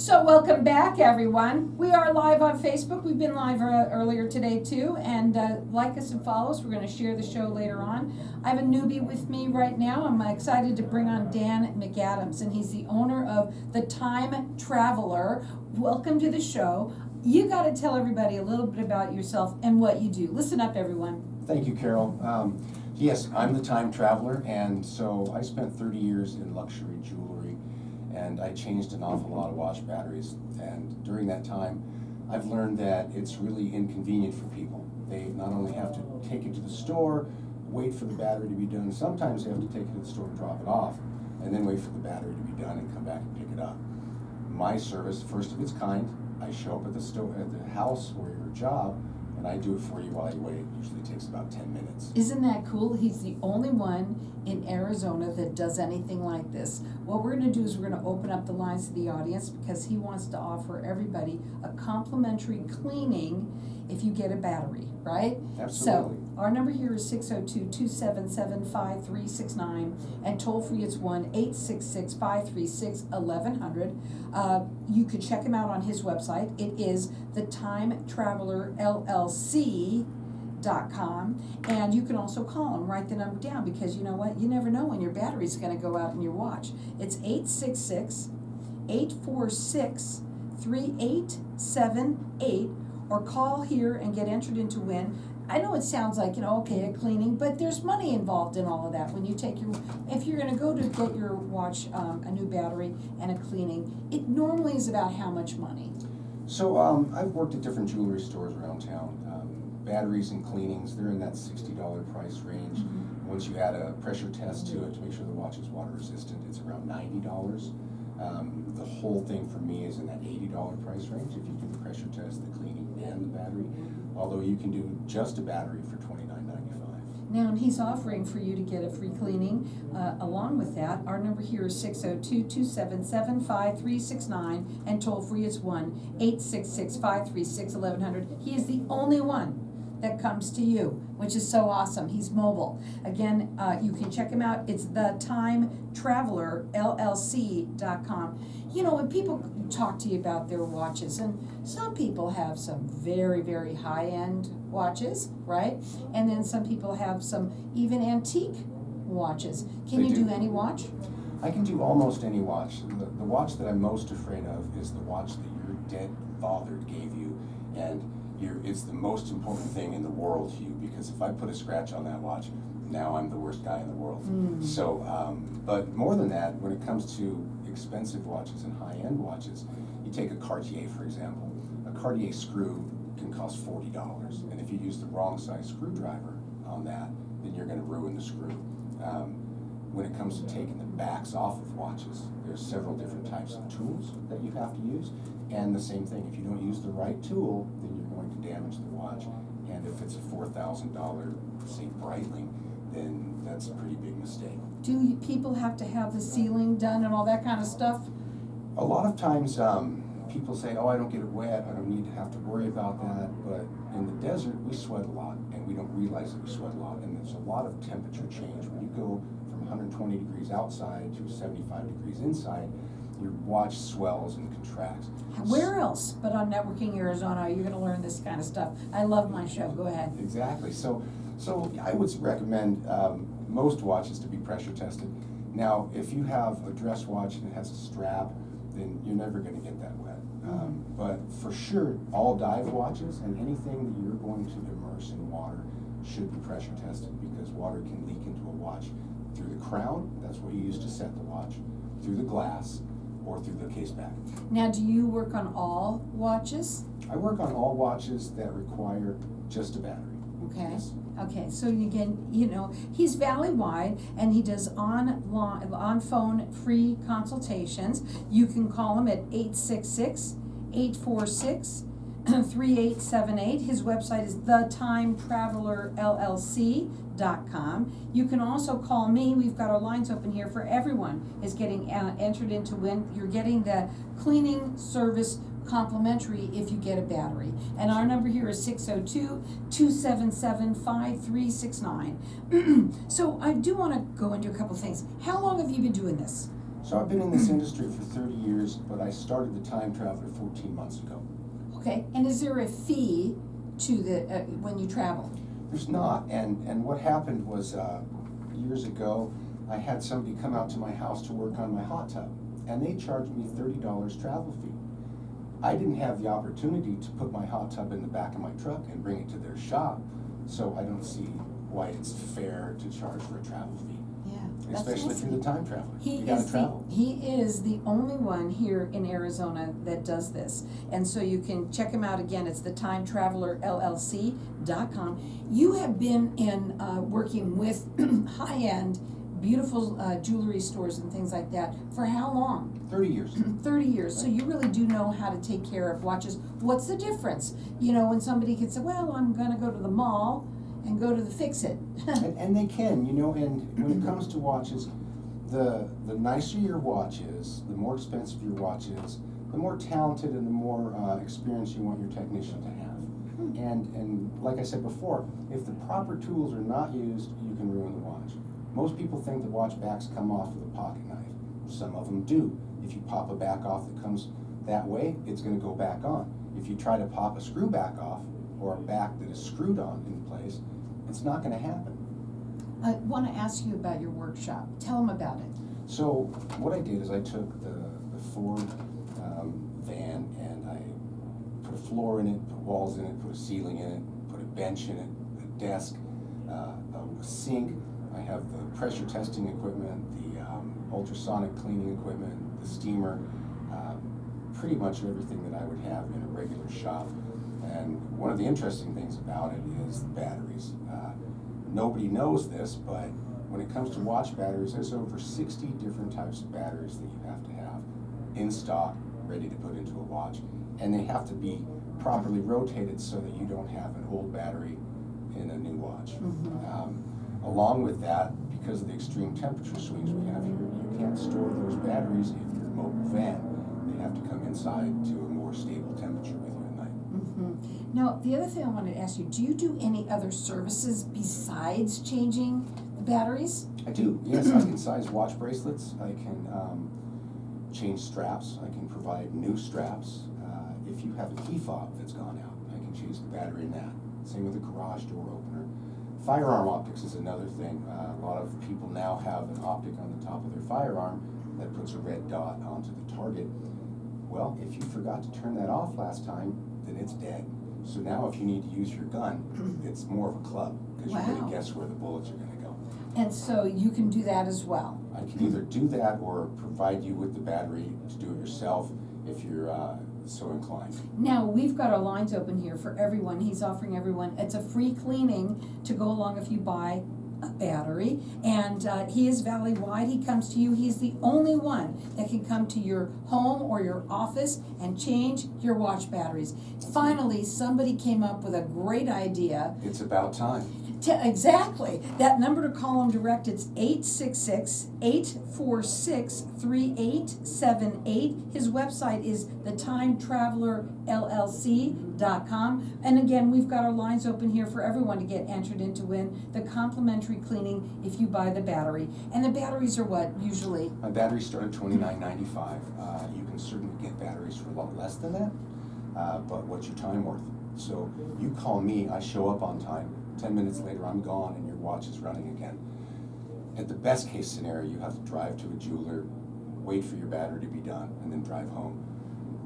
So welcome back, everyone. We are live on Facebook. We've been live earlier today too, and like us and follow us. We're going to share the show later on. I have a newbie with me right now. I'm excited to bring on Dan McAdams, and he's the owner of The Time Traveler. Welcome to the show. You got to tell everybody a little bit about yourself and what you do. Listen up, everyone. Thank you, Carol. Yes, I'm the Time Traveler, and so I spent 30 years in luxury jewelry, and I changed an awful lot of watch batteries. And during that time, I've learned that it's really inconvenient for people. They not only have to take it to the store, wait for the battery to be done, sometimes they have to take it to the store and drop it off, and then wait for the battery to be done and come back and pick it up. My service, first of its kind, I show up at the store, at the house or your job, and I do it for you while you wait. It usually takes about 10 minutes. Isn't that cool? He's the only one in Arizona that does anything like this. What we're going to do is we're going to open up the lines to the audience because he wants to offer everybody a complimentary cleaning if you get a battery, right? Absolutely. So our number here is 602-277-5369, and toll free it's 1-866-536-1100. You could check him out on his website. It is thetimetravelerllc.com, and you can also call him, write the number down, because you know what, you never know when your battery's going to go out in your watch. It's 866-846-3878, or call here and get entered into win. I know it sounds like, okay, a cleaning, but there's money involved in all of that. When you take if you're going to go to get your watch a new battery and a cleaning, it normally is about how much money? So I've worked at different jewelry stores around town. Batteries and cleanings, they're in that $60 price range. Mm-hmm. Once you add a pressure test to it to make sure the watch is water resistant, it's around $90. The whole thing for me is in that $80 price range if you do the pressure test, the cleaning, and the battery. Although you can do just a battery for $29.95. Now, and he's offering for you to get a free cleaning along with that. Our number here is 602-277-5369, and toll free is 1-866-536-1100. He is the only one that comes to you, which is so awesome. He's mobile. Again, you can check him out. It's thetimetravelerllc.com. When people talk to you about their watches, and some people have some very, very high-end watches, right? And then some people have some even antique watches. Can you do any watch? I can do almost any watch. The watch that I'm most afraid of is the watch that your dead father gave you, and it's the most important thing in the world to you, because if I put a scratch on that watch, now I'm the worst guy in the world. So, but more than that, when it comes to expensive watches and high-end watches, you take a Cartier, for example. A Cartier screw can cost $40, and if you use the wrong size screwdriver on that, then you're going to ruin the screw. When it comes to taking the backs off of watches, there's several different types of tools that you have to use, and the same thing, if you don't use the right tool, then you're going to damage the watch. And if it's a $4,000, say, Breitling, then that's a pretty big mistake. Do people have to have the sealing done and all that kind of stuff? A lot of times people say, I don't get it wet, I don't need to have to worry about that, but in the desert we sweat a lot, and we don't realize that we sweat a lot, and there's a lot of temperature change. When you go from 120 degrees outside to 75 degrees inside, your watch swells and contracts. Where else but on Networking Arizona are you going to learn this kind of stuff? I love my show. Go ahead. Exactly. So I would recommend most watches to be pressure tested. Now, if you have a dress watch and it has a strap, then you're never going to get that wet. But for sure, all dive watches and anything that you're going to immerse in water should be pressure tested, because water can leak into a watch through the crown, that's what you use to set the watch, through the glass, or through the case back. Now, do you work on all watches? I work on all watches that require just a battery. Okay. Yes. Okay, so again, he's valley-wide, and he does on-phone free consultations. You can call him at 866-846-3878. His website is thetimetravelerllc.com. You can also call me. We've got our lines open here for everyone is getting entered into win. You're getting the cleaning service complimentary if you get a battery. And our number here is 602-277-5369. So I do want to go into a couple things. How long have you been doing this? So I've been in this industry for 30 years, but I started the Time Traveler 14 months ago. Okay, and is there a fee to the, when you travel? There's not, and what happened was, years ago, I had somebody come out to my house to work on my hot tub, and they charged me $30 travel fee. I didn't have the opportunity to put my hot tub in the back of my truck and bring it to their shop, so I don't see why it's fair to charge for a travel fee. Yeah, Especially if you're the time traveler. He You gotta is travel. he is the only one here in Arizona that does this. And so you can check him out again. It's the TimeTravelerLLC.com. You have been in working with high-end, beautiful jewelry stores and things like that for how long? 30 years. 30 years. So you really do know how to take care of watches. What's the difference? You know, when somebody can say, well, I'm going to go to the mall and go to the Fix-It. And they can, you know, and when it comes to watches, the nicer your watch is, the more expensive your watch is, the more talented and the more experience you want your technician to have. And like I said before, if the proper tools are not used, you can ruin the watch. Most people think the watch backs come off with a pocket knife. Some of them do. If you pop a back off that comes that way, it's going to go back on. If you try to pop a screw back off, or a back that is screwed on in place, it's not going to happen. I want to ask you about your workshop. Tell them about it. So what I did is I took the Ford van and I put a floor in it, put walls in it, put a ceiling in it, put a bench in it, a desk, a sink. I have the pressure testing equipment, the ultrasonic cleaning equipment, the steamer, pretty much everything that I would have in a regular shop. And one of the interesting things about it is the batteries. Nobody knows this, but when it comes to watch batteries, there's over 60 different types of batteries that you have to have in stock, ready to put into a watch. And they have to be properly rotated so that you don't have an old battery in a new watch. Along with that, because of the extreme temperature swings we have here, you can't store those batteries in your mobile van. They have to come inside to a more stable temperature with you at night. Now, the other thing I wanted to ask you, do you do any other services besides changing the batteries? I do, yes. I can size watch bracelets. I can change straps. I can provide new straps. If you have a key fob that's gone out, I can change the battery in that. Same with a garage door opener. Firearm optics is another thing. A lot of people now have an optic on the top of their firearm that puts a red dot onto the target. Well, if you forgot to turn that off last time, then it's dead. So now if you need to use your gun, it's more of a club, because you're going to guess where the bullets are going to go. And so you can do that as well. I can either do that or provide you with the battery to do it yourself if you're so inclined. Now, we've got our lines open here for everyone. He's offering everyone, it's a free cleaning to go along if you buy a battery. And he is valley-wide. He comes to you. He's the only one that can come to your home or your office and change your watch batteries. Finally, somebody came up with a great idea. It's about time. Exactly. That number to call him direct, it's 866-846-3878. His website is thetimetravelerllc.com. And again, we've got our lines open here for everyone to get entered in to win the complimentary cleaning if you buy the battery. And the batteries are what, usually? My batteries start at $29.95. You can certainly get batteries for a lot less than that, but what's your time worth? So you call me, I show up on time. 10 minutes later, I'm gone and your watch is running again. At the best case scenario, you have to drive to a jeweler, wait for your battery to be done, and then drive home.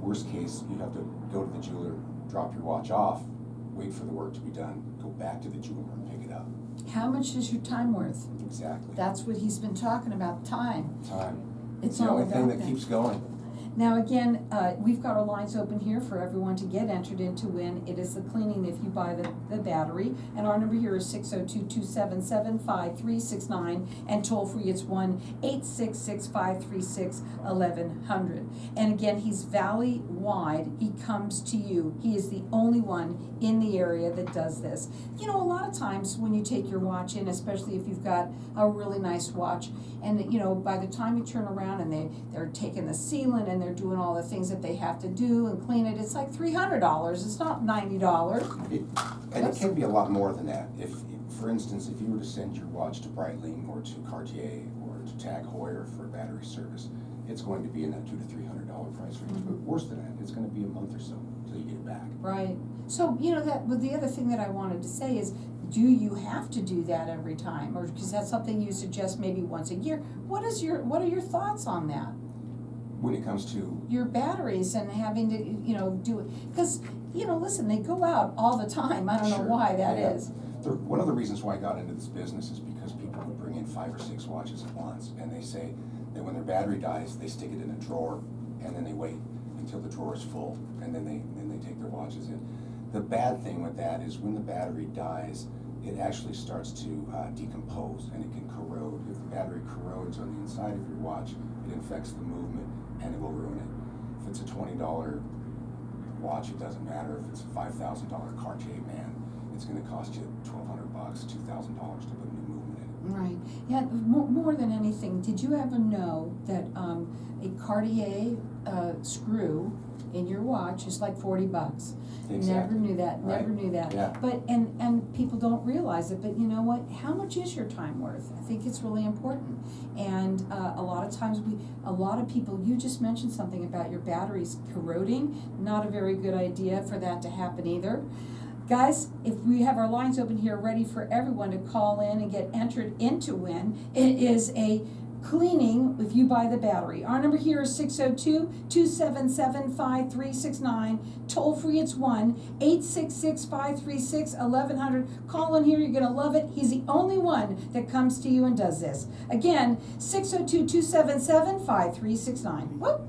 Worst case, you have to go to the jeweler, drop your watch off, wait for the work to be done, go back to the jeweler and pick it up. How much is your time worth? Exactly. That's what he's been talking about, time. Time. It's the all only thing about that that. keeps going. Now again, we've got our lines open here for everyone to get entered in to win. It is the cleaning if you buy the battery. And our number here is 602-277-5369. And toll free, it's 1-866-536-1100. And again, he's valley-wide. He comes to you. He is the only one in the area that does this. You know, a lot of times when you take your watch in, especially if you've got a really nice watch, and you know, by the time you turn around and they're taking the sealant and they're doing all the things that they have to do and clean it, it's like $300. It's not $90. And it can be a lot more than that. If, for instance, if you were to send your watch to Breitling or to Cartier or to Tag Heuer for battery service, it's going to be in that $200 to $300 price range, but worse than that, it's gonna be a month or so until you get it back. Right. So, but the other thing that I wanted to say is, do you have to do that every time? Or is that something you suggest maybe once a year? What are your thoughts on that? When it comes to, Your batteries and having to, do it, because, listen, they go out all the time. I don't know Sure. why that Yeah. is. One of the reasons why I got into this business is because people would bring in 5 or 6 watches at once, and they say that when their battery dies, they stick it in a drawer, and then they wait until the drawer is full, and then they take their watches in. The bad thing with that is when the battery dies, it actually starts to decompose, and it can corrode. If the battery corrodes on the inside of your watch, it infects the movement, and it will ruin it. If it's a $20 watch, it doesn't matter. If it's a $5,000 Cartier man, it's gonna cost you $1,200, $2,000 to put new movement in it. Right. Yeah, more than anything, did you ever know that a Cartier screw in your watch is like $40? Never Exactly. knew that, Right. never knew that. Yeah. But, and people don't realize it, but you know what? How much is your time worth? I think it's really important. And a lot of times a lot of people, you just mentioned something about your batteries corroding. Not a very good idea for that to happen either. Guys, if we have our lines open here ready for everyone to call in and get entered into win, it is a cleaning if you buy the battery. Our number here is 602-277-5369. Toll free, it's 1-866-536-1100. Call in here, you're going to love it. He's the only one that comes to you and does this. Again, 602-277-5369. Whoop.